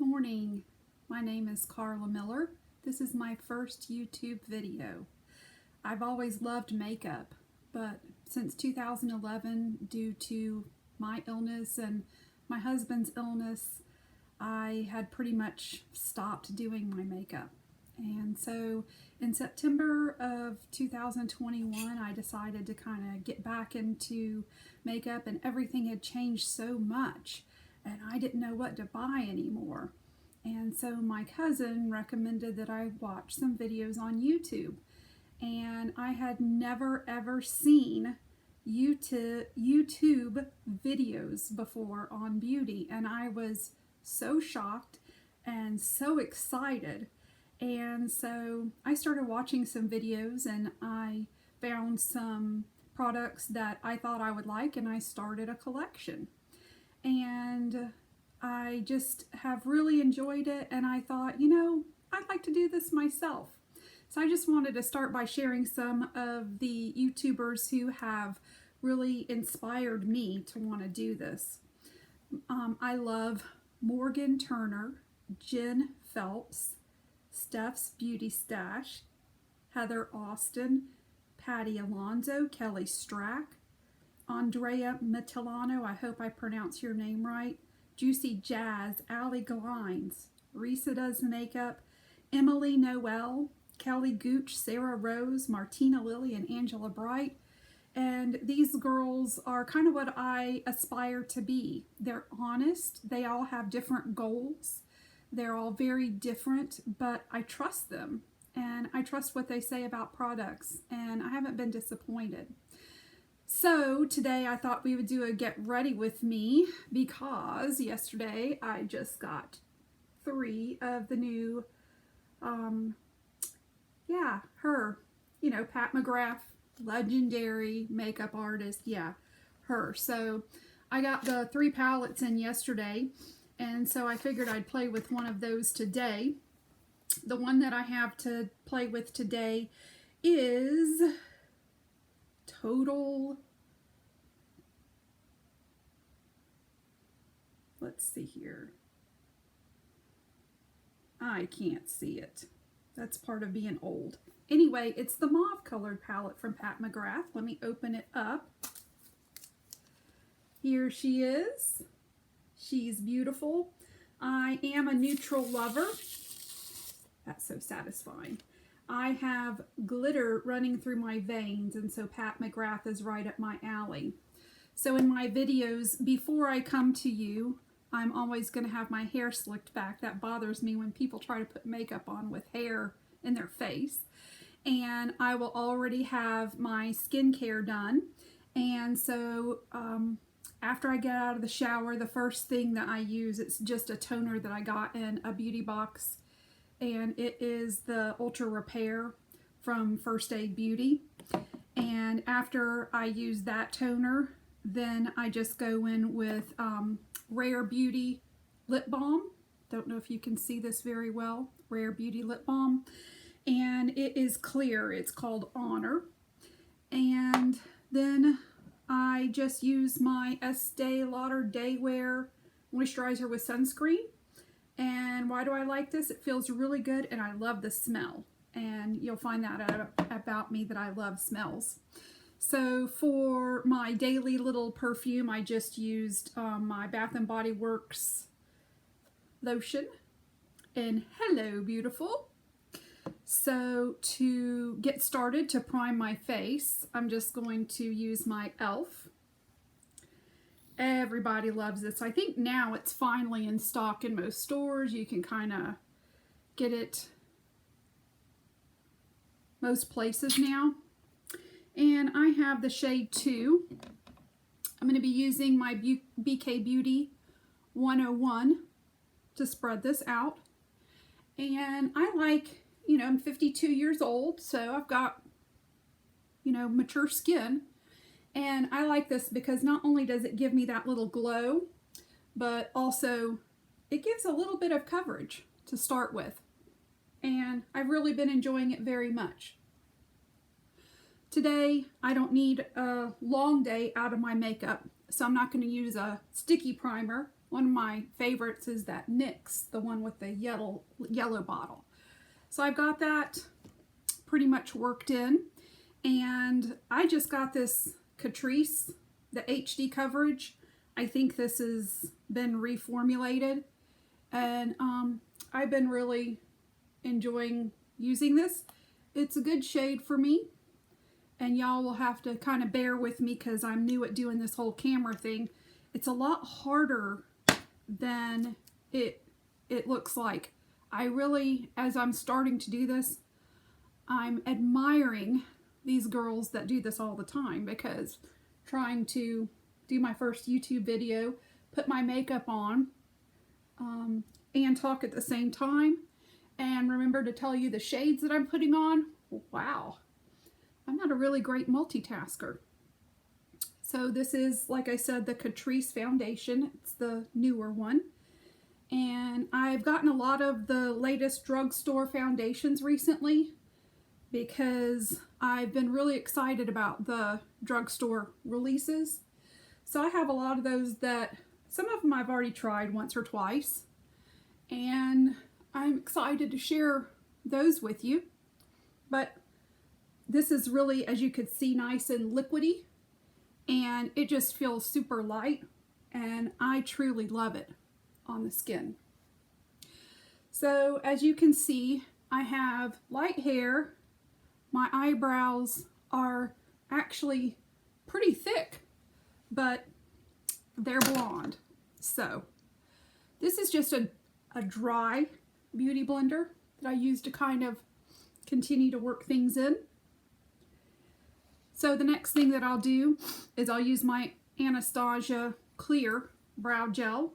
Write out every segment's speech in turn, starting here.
morning. My name is Carla Miller. This is my first YouTube video. I've always loved makeup, but since 2011, due to my illness and my husband's illness, I had pretty much stopped doing my makeup. And so in September of 2021, I decided to kind of get back into makeup, and everything had changed so much and I didn't know what to buy anymore. And so my cousin recommended that I watch some videos on YouTube. And I had never ever seen YouTube videos before on beauty, and I was so shocked and so excited. And so I started watching some videos, and I found some products that I thought I would like, and I started a collection. And I just have really enjoyed it, and I thought, I'd like to do this myself. So I just wanted to start by sharing some of the YouTubers who have really inspired me to want to do this. I love Morgan Turner, Jen Phelps, Steph's Beauty Stash, Heather Austin, Patty Alonso, Kelly Strack, Andrea Mittilano, I hope I pronounce your name right, Juicy Jazz, Allie Glines, Risa Does Makeup, Emily Noel, Kelly Gooch, Sarah Rose, Martina Lilly, and Angela Bright. And these girls are kind of what I aspire to be. They're honest. They all have different goals. They're all very different, but I trust them. And I trust what they say about products. And I haven't been disappointed. So today I thought we would do a get ready with me, because yesterday I just got 3 of the new, Pat McGrath, legendary makeup artist. Yeah, her. So I got the 3 palettes in yesterday, and so I figured I'd play with one of those today. The one that I have to play with today is let's see here. I can't see it. That's part of being old. Anyway, it's the mauve colored palette from Pat McGrath. Let me open it up. Here she is. She's beautiful. I am a neutral lover. That's so satisfying. I have glitter running through my veins, and so Pat McGrath is right up my alley. So in my videos, before I come to you, I'm always going to have my hair slicked back. That bothers me when people try to put makeup on with hair in their face. And I will already have my skincare done. And so after I get out of the shower, the first thing that I use, it's just a toner that I got in a beauty box. And it is the Ultra Repair from First Aid Beauty. And after I use that toner, then I just go in with Rare Beauty Lip Balm. Don't know if you can see this very well. Rare Beauty Lip Balm. And it is clear. It's called Honor. And then I just use my Estee Lauder Day Wear Moisturizer with Sunscreen. And why do I like this? It feels really good, and I love the smell. And you'll find that out about me, that I love smells. So for my daily little perfume, I just used my Bath & Body Works lotion. And hello, beautiful. So to get started, to prime my face, I'm just going to use my e.l.f. Everybody loves this. I think now it's finally in stock in most stores. You can kind of get it most places now. And I have the shade 2. I'm going to be using my BK Beauty 101 to spread this out. And I like, I'm 52 years old, so I've got, mature skin. And I like this because not only does it give me that little glow, but also it gives a little bit of coverage to start with. And I've really been enjoying it very much. Today, I don't need a long day out of my makeup, so I'm not going to use a sticky primer. one of my favorites is that NYX, the one with the yellow bottle. So I've got that pretty much worked in, and I just got this Catrice, the HD coverage. I think this has been reformulated, and I've been really enjoying using this. It's a good shade for me, and y'all will have to kind of bear with me because I'm new at doing this whole camera thing. It's a lot harder than it looks like. I really, as I'm starting to do this, I'm admiring these girls that do this all the time, because trying to do my first YouTube video, put my makeup on, and talk at the same time, and remember to tell you the shades that I'm putting on. Wow, I'm not a really great multitasker. So this is, like I said, the Catrice foundation. It's the newer one. And I've gotten a lot of the latest drugstore foundations recently because I've been really excited about the drugstore releases. So I have a lot of those that, some of them I've already tried once or twice, and I'm excited to share those with you. But this is really, as you could see, nice and liquidy, and it just feels super light, and I truly love it on the skin. So as you can see, I have light hair. My eyebrows are actually pretty thick, but they're blonde. So this is just a dry beauty blender that I use to kind of continue to work things in. So the next thing that I'll do is I'll use my Anastasia Clear Brow Gel.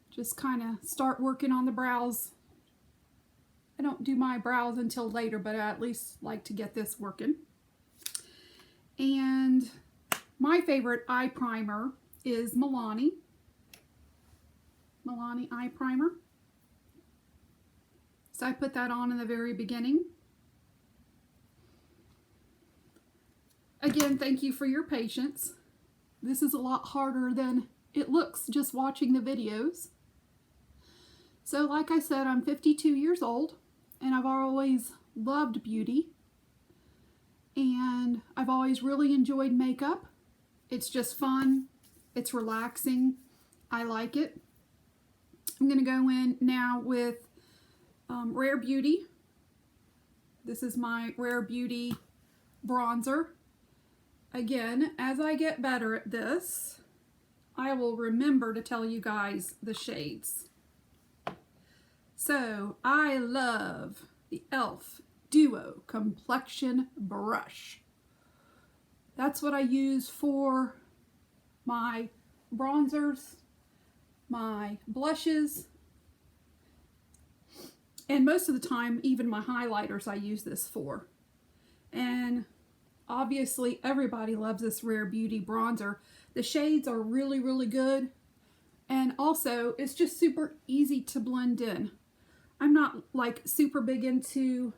Just kind of start working on the brows. I don't do my brows until later, but I at least like to get this working. And my favorite eye primer is Milani eye primer. So I put that on in the very beginning. Again, thank you for your patience. This is a lot harder than it looks just watching the videos. So like I said, I'm 52 years old, and I've always loved beauty, and I've always really enjoyed makeup. It's just fun. It's relaxing. I like it. I'm going to go in now with Rare Beauty. This is my Rare Beauty bronzer. Again, as I get better at this, I will remember to tell you guys the shades. So, I love the e.l.f. Duo Complexion Brush. That's what I use for my bronzers, my blushes, and most of the time, even my highlighters I use this for. And obviously, everybody loves this Rare Beauty bronzer. The shades are really, really good. And also, it's just super easy to blend in. I'm not like super big into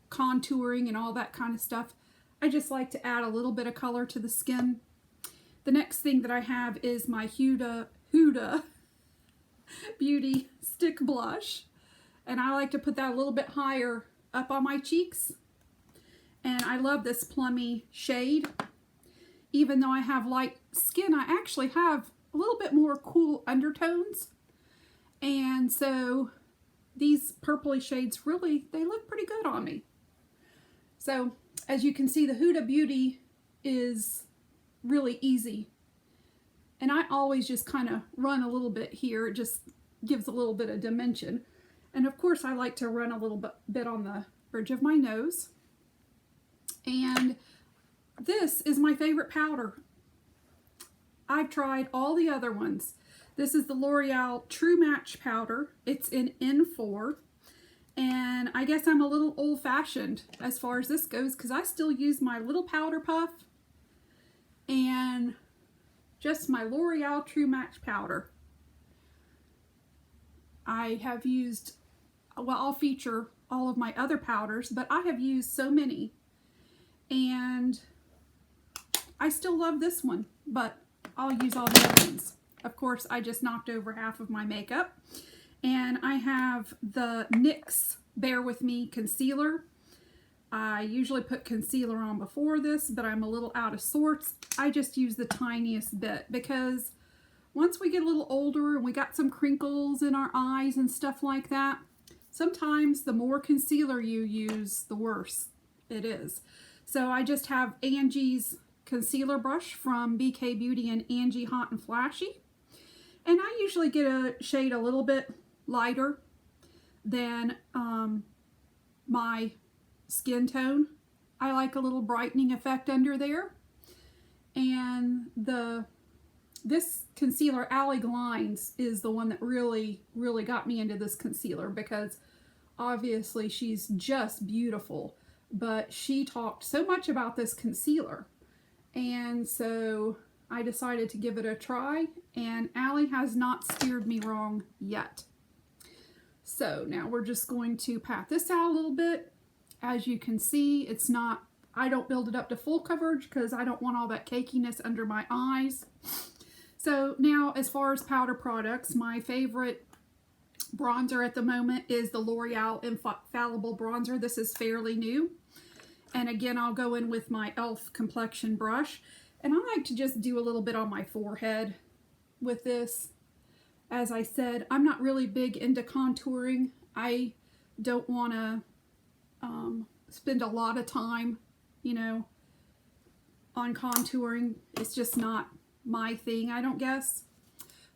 contouring and all that kind of stuff. I just like to add a little bit of color to the skin. The next thing that I have is my Huda Beauty Stick Blush. And I like to put that a little bit higher up on my cheeks. And I love this plummy shade. Even though I have light skin, I actually have a little bit more cool undertones. And so these purpley shades really, they look pretty good on me. So as you can see, the Huda Beauty is really easy. And I always just kind of run a little bit here. It just gives a little bit of dimension. And of course, I like to run a little bit on the bridge of my nose. And this is my favorite powder. I've tried all the other ones. This is the L'Oreal True Match powder. It's in N4. And I guess I'm a little old-fashioned as far as this goes, because I still use my little powder puff and just my L'Oreal True Match powder. I have used, well, I'll feature all of my other powders, but I have used so many. And I still love this one, but I'll use all the other ones. Of course, I just knocked over half of my makeup. And I have the NYX Bear With Me concealer. I usually put concealer on before this, but I'm a little out of sorts. I just use the tiniest bit because once we get a little older and we got some crinkles in our eyes and stuff like that, sometimes the more concealer you use, the worse it is. So I just have Angie's concealer brush from BK Beauty and Angie Hot and Flashy. And I usually get a shade a little bit lighter than my skin tone. I like a little brightening effect under there. And this concealer, Alley Glines, is the one that really got me into this concealer because obviously she's just beautiful. But she talked so much about this concealer. And so I decided to give it a try. And Alley has not steered me wrong yet. So now we're just going to pat this out a little bit. As you can see, it's not, I don't build it up to full coverage because I don't want all that cakiness under my eyes. So now as far as powder products, my favorite bronzer at the moment is the L'Oreal Infallible Bronzer. This is fairly new. And again, I'll go in with my e.l.f. complexion brush. And I like to just do a little bit on my forehead with this. As I said, I'm not really big into contouring. I don't want to spend a lot of time, you know, on contouring. It's just not my thing, I don't guess.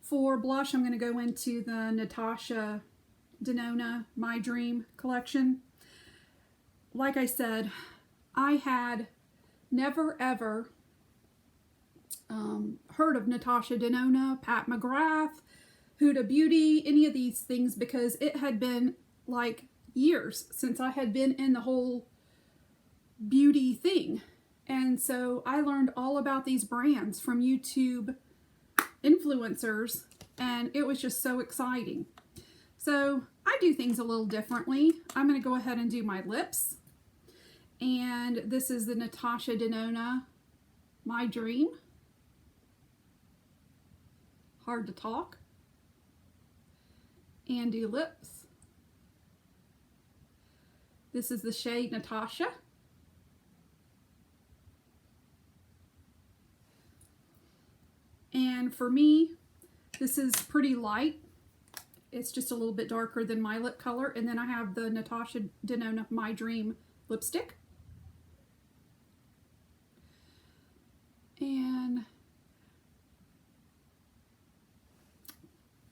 For blush, I'm going to go into the Natasha Denona My Dream collection. Like I said, I had never ever heard of Natasha Denona, Pat McGrath, Huda Beauty, any of these things, because it had been like years since I had been in the whole beauty thing. And so I learned all about these brands from YouTube influencers, and it was just so exciting. So I do things a little differently. I'm going to go ahead and do my lips. And this is the Natasha Denona My Dream. Hard to talk. And do lips. This is the shade Natasha. And for me, this is pretty light. It's just a little bit darker than my lip color. And then I have the Natasha Denona My Dream lipstick. And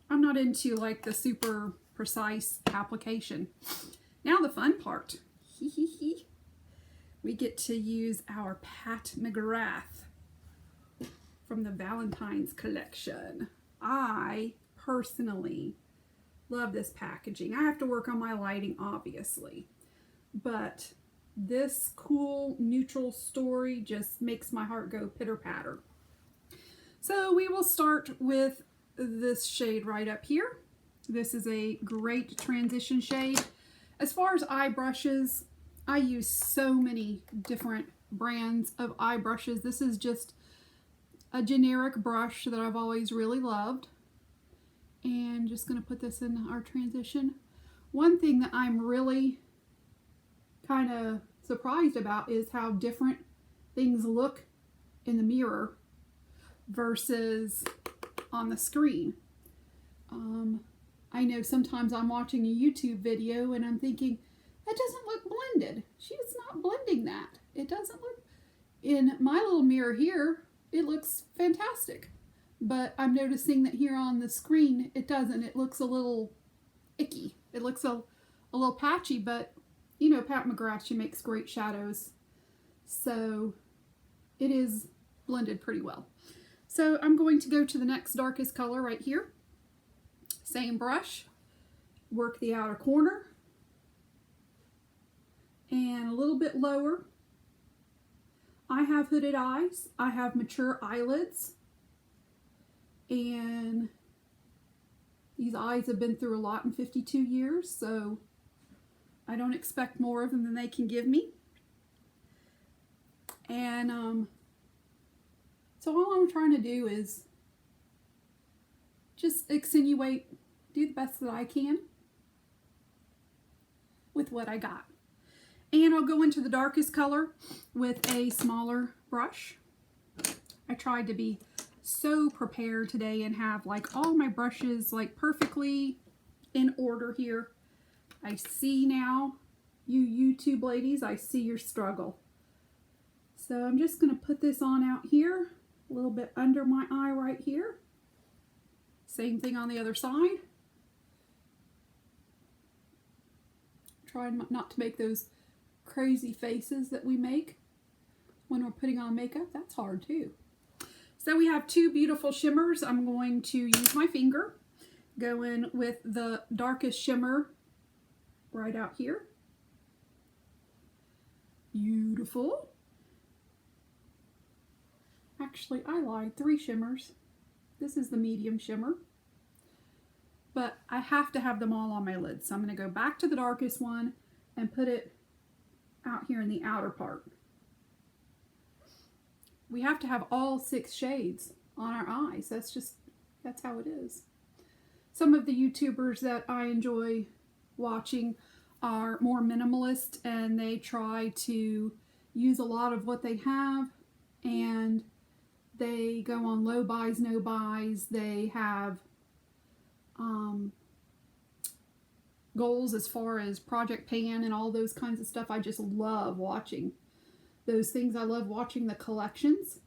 I'm not into like the super precise application. Now the fun part. We get to use our Pat McGrath from the Valentine's collection. I personally love this packaging. I have to work on my lighting, obviously, but this cool neutral story just makes my heart go pitter-patter. So we will start with this shade right up here. This is a great transition shade. As far as eye brushes, I use so many different brands of eye brushes. This is just a generic brush that I've always really loved. And just going to put this in our transition. One thing that I'm really kind of surprised about is how different things look in the mirror versus on the screen. I know sometimes I'm watching a YouTube video and I'm thinking, that doesn't look blended. She's not blending that. It doesn't look, in my little mirror here, it looks fantastic. But I'm noticing that here on the screen, it doesn't. It looks a little icky. It looks a little patchy, but you know, Pat McGrath, she makes great shadows. So it is blended pretty well. So I'm going to go to the next darkest color right here. Same brush, work the outer corner, and a little bit lower. I have hooded eyes, I have mature eyelids, and these eyes have been through a lot in 52 years, so I don't expect more of them than they can give me. And So all I'm trying to do is just accentuate, do the best that I can with what I got. And I'll go into the darkest color with a smaller brush. I tried to be so prepared today and have like all my brushes like perfectly in order here. I see now, you YouTube ladies, I see your struggle. So I'm just going to put this on out here, a little bit under my eye right here. Same thing on the other side. Trying not to make those crazy faces that we make when we're putting on makeup. That's hard too. So we have two beautiful shimmers. I'm going to use my finger, go in with the darkest shimmer right out here. Beautiful. Actually, I lied, 3 shimmers. This is the medium shimmer. But I have to have them all on my lid. So I'm going to go back to the darkest one and put it out here in the outer part. We have to have all 6 shades on our eyes. That's how it is. Some of the YouTubers that I enjoy watching are more minimalist, and they try to use a lot of what they have, and they go on low buys, no buys. They have goals as far as Project Pan and all those kinds of stuff. I just love watching those things. I love watching the collections.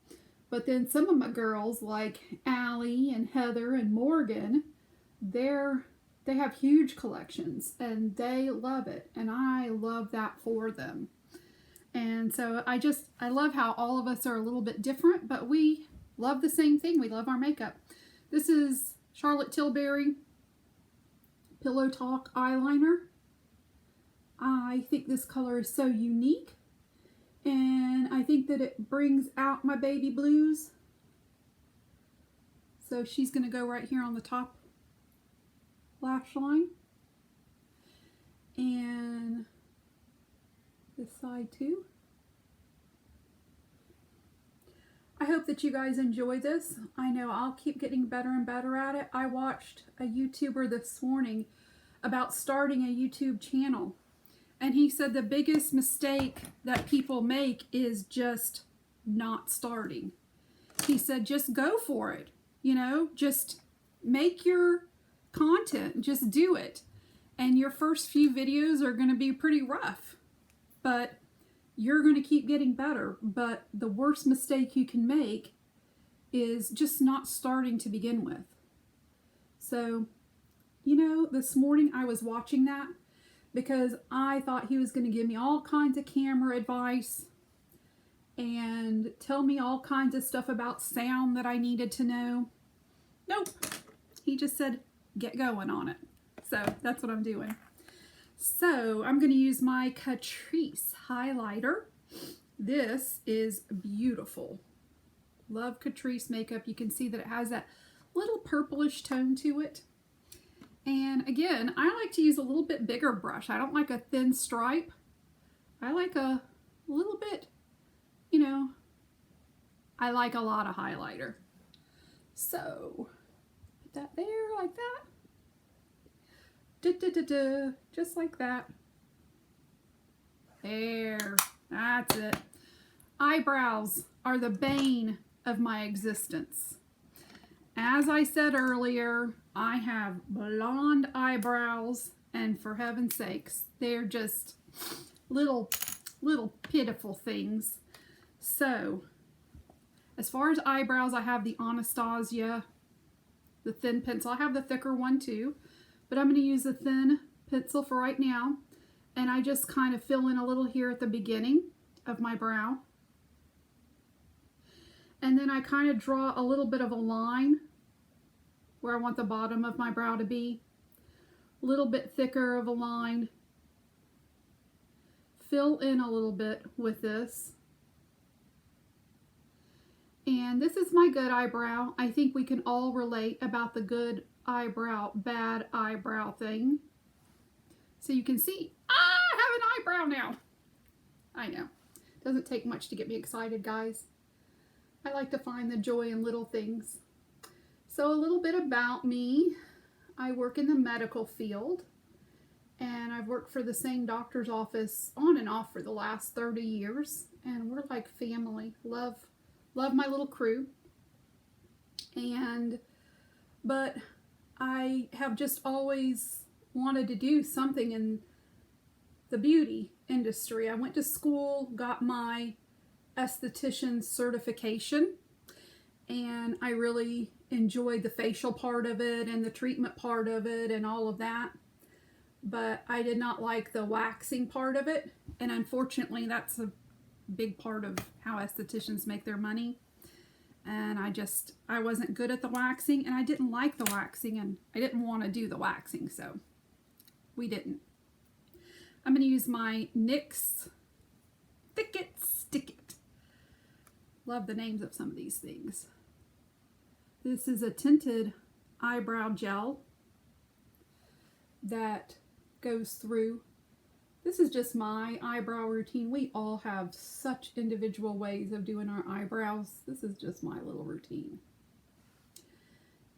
But then some of my girls like Allie and Heather and Morgan, they have huge collections and they love it, and I love that for them. And so I love how all of us are a little bit different, but we love the same thing. We love our makeup. This is Charlotte Tilbury Pillow Talk eyeliner. I think this color is so unique, and I think that it brings out my baby blues. So she's going to go right here on the top lash line, and this side too. I hope that you guys enjoy this. I know I'll keep getting better and better at it. I watched a YouTuber this morning about starting a YouTube channel, and he said the biggest mistake that people make is just not starting. He said just go for it, you know, just make your content, just do it. And your first few videos are going to be pretty rough, but you're going to keep getting better. But the worst mistake you can make is just not starting to begin with. So, you know, this morning I was watching that because I thought he was going to give me all kinds of camera advice and tell me all kinds of stuff about sound that I needed to know. Nope. He just said, get going on it. So that's what I'm doing. So I'm going to use my Catrice highlighter. This is beautiful. Love Catrice makeup. You can see that it has that little purplish tone to it. And again, I like to use a little bit bigger brush. I don't like a thin stripe. I like a little bit, you know, I like a lot of highlighter. So put that there like that. Just like that. There. That's it. Eyebrows are the bane of my existence. As I said earlier, I have blonde eyebrows, and for heaven's sakes, they're just little pitiful things. So, as far as eyebrows, I have the Anastasia, the thin pencil. I have the thicker one too, but I'm going to use the thin pencil for right now, and I just kind of fill in a little here at the beginning of my brow. And then I kind of draw a little bit of a line where I want the bottom of my brow to be. A little bit thicker of a line. Fill in a little bit with this. And this is my good eyebrow. I think we can all relate about the good eyebrow, bad eyebrow thing. So you can see, I have an eyebrow now. I know. Doesn't take much to get me excited, guys. I like to find the joy in little things. So a little bit about me. I work in the medical field, and I've worked for the same doctor's office on and off for the last 30 years, and we're like family. Love my little crew. But I have just always wanted to do something in the beauty industry. I went to school, got my esthetician certification, and I really enjoyed the facial part of it and the treatment part of it and all of that. But I did not like the waxing part of it, and unfortunately that's a big part of how estheticians make their money. And I wasn't good at the waxing, and I didn't like the waxing, and I didn't want to do the waxing, so we didn't. I'm going to use my NYX Thick It, Stick It. Love the names of some of these things. This is a tinted eyebrow gel that goes through. This is just my eyebrow routine. We all have such individual ways of doing our eyebrows. This is just my little routine.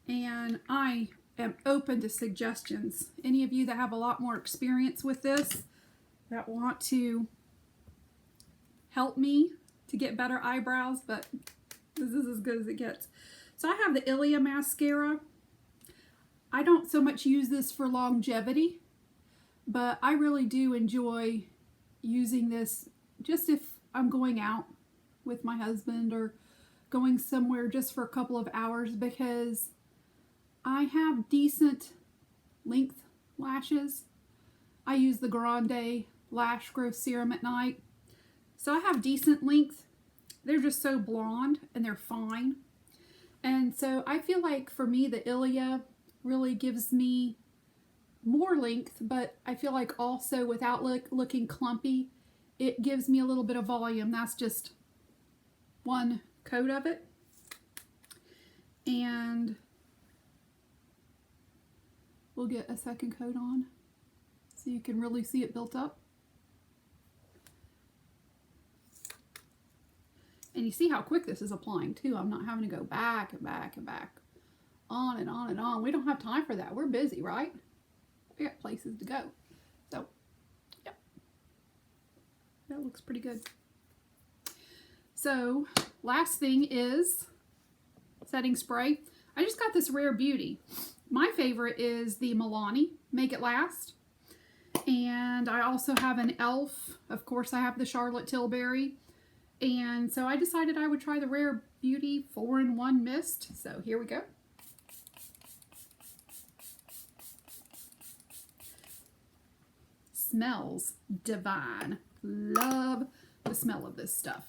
And I am open to suggestions. Any of you that have a lot more experience with this, that want to help me to get better eyebrows, but this is as good as it gets. So I have the Ilia mascara. I don't so much use this for longevity, but I really do enjoy using this just if I'm going out with my husband or going somewhere just for a couple of hours, because I have decent length lashes. I use the Grande Lash Growth Serum at night. So I have decent length. They're just so blonde and they're fine. And so I feel like for me the Ilia really gives me more length, but I feel like also without looking clumpy, it gives me a little bit of volume. That's just one coat of it. And we'll get a second coat on so you can really see it built up. And you see how quick this is applying too. I'm not having to go back and back and back, on and on and on. We don't have time for that. We're busy, right? We got places to go. So, yeah. That looks pretty good. So, last thing is setting spray. I just got this Rare Beauty. My favorite is the Milani Make It Last. And I also have an e.l.f. Of course, I have the Charlotte Tilbury. And so I decided I would try the Rare Beauty 4-in-1 Mist. So here we go. Smells divine. Love the smell of this stuff.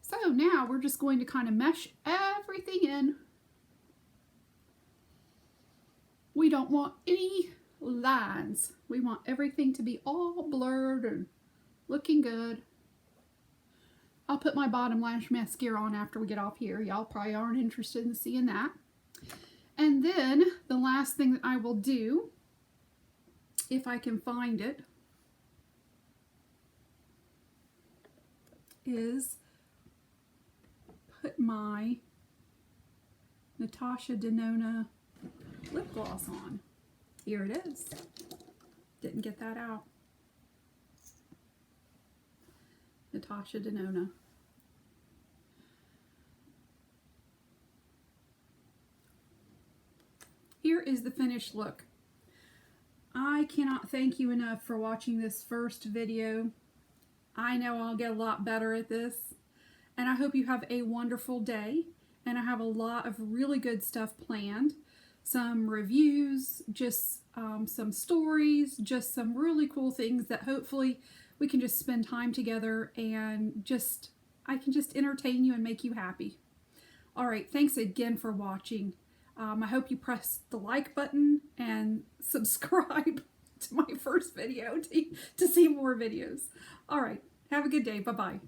So now we're just going to kind of mesh everything in. We don't want any lines. We want everything to be all blurred and looking good. I'll put my bottom lash mascara on after we get off here. Y'all probably aren't interested in seeing that. And then the last thing that I will do, if I can find it, is put my Natasha Denona lip gloss on. Here it is. Didn't get that out. Natasha Denona. Here is the finished look. I cannot thank you enough for watching this first video. I know I'll get a lot better at this, and I hope you have a wonderful day. And I have a lot of really good stuff planned. Some reviews, just some stories, just some really cool things that hopefully we can just spend time together and I can just entertain you and make you happy. All right, thanks again for watching. I hope you press the like button and subscribe to my first video to see more videos. All right, have a good day. Bye-bye.